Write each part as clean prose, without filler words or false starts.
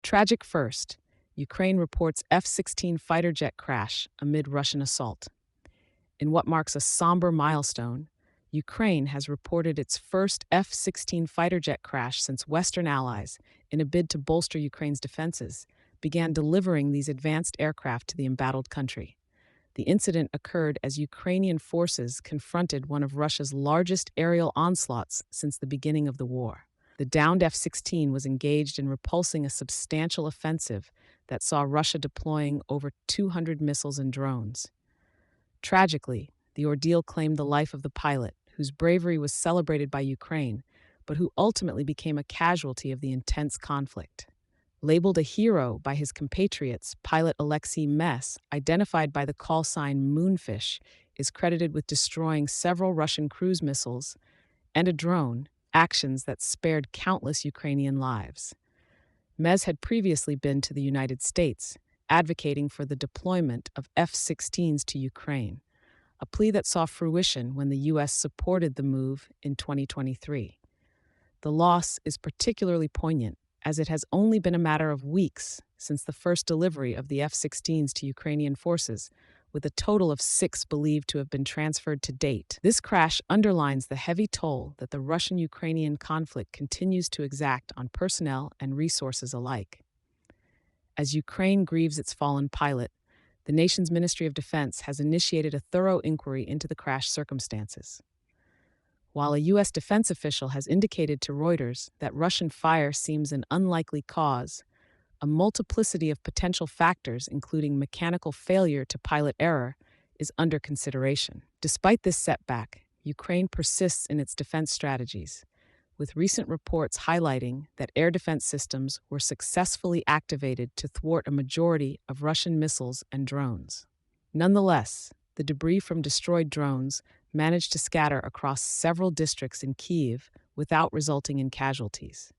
Tragic first, Ukraine reports F-16 fighter jet crash amid Russian assault. In what marks a somber milestone, Ukraine has reported its first F-16 fighter jet crash since Western allies, in a bid to bolster Ukraine's defenses, began delivering these advanced aircraft to the embattled country. The incident occurred as Ukrainian forces confronted one of Russia's largest aerial onslaughts since the beginning of the war. The downed F-16 was engaged in repulsing a substantial offensive that saw Russia deploying over 200 missiles and drones. Tragically, the ordeal claimed the life of the pilot, whose bravery was celebrated by Ukraine, but who ultimately became a casualty of the intense conflict. Labeled a hero by his compatriots, pilot Oleksiy, identified by the call sign Moonfish, is credited with destroying several Russian cruise missiles and a drone, actions that spared countless Ukrainian lives. Mez had previously been to the United States, advocating for the deployment of F-16s to Ukraine, a plea that saw fruition when the U.S. supported the move in 2023. The loss is particularly poignant, as it has only been a matter of weeks since the first delivery of the F-16s to Ukrainian forces, with a total of 6 believed to have been transferred to date. This crash underlines the heavy toll that the Russian-Ukrainian conflict continues to exact on personnel and resources alike. As Ukraine grieves its fallen pilot, the nation's Ministry of Defense has initiated a thorough inquiry into the crash circumstances. While a U.S. defense official has indicated to Reuters that Russian fire seems an unlikely cause, a multiplicity of potential factors, including mechanical failure to pilot error, is under consideration. Despite this setback, Ukraine persists in its defense strategies, with recent reports highlighting that air defense systems were successfully activated to thwart a majority of Russian missiles and drones. Nonetheless, the debris from destroyed drones managed to scatter across several districts in Kyiv without resulting in casualties.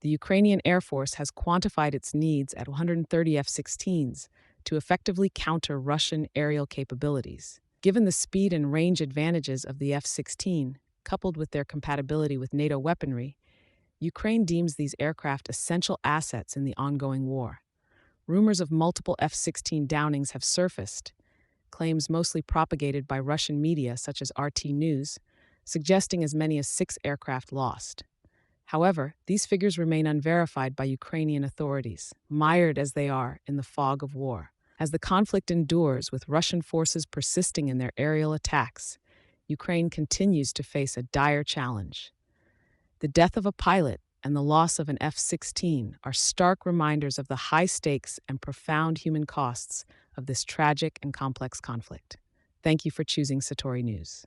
The Ukrainian Air Force has quantified its needs at 130 F-16s to effectively counter Russian aerial capabilities. Given the speed and range advantages of the F-16, coupled with their compatibility with NATO weaponry, Ukraine deems these aircraft essential assets in the ongoing war. Rumors of multiple F-16 downings have surfaced, claims mostly propagated by Russian media such as RT News, suggesting as many as 6 aircraft lost. However, these figures remain unverified by Ukrainian authorities, mired as they are in the fog of war. As the conflict endures, with Russian forces persisting in their aerial attacks, Ukraine continues to face a dire challenge. The death of a pilot and the loss of an F-16 are stark reminders of the high stakes and profound human costs of this tragic and complex conflict. Thank you for choosing Satori News.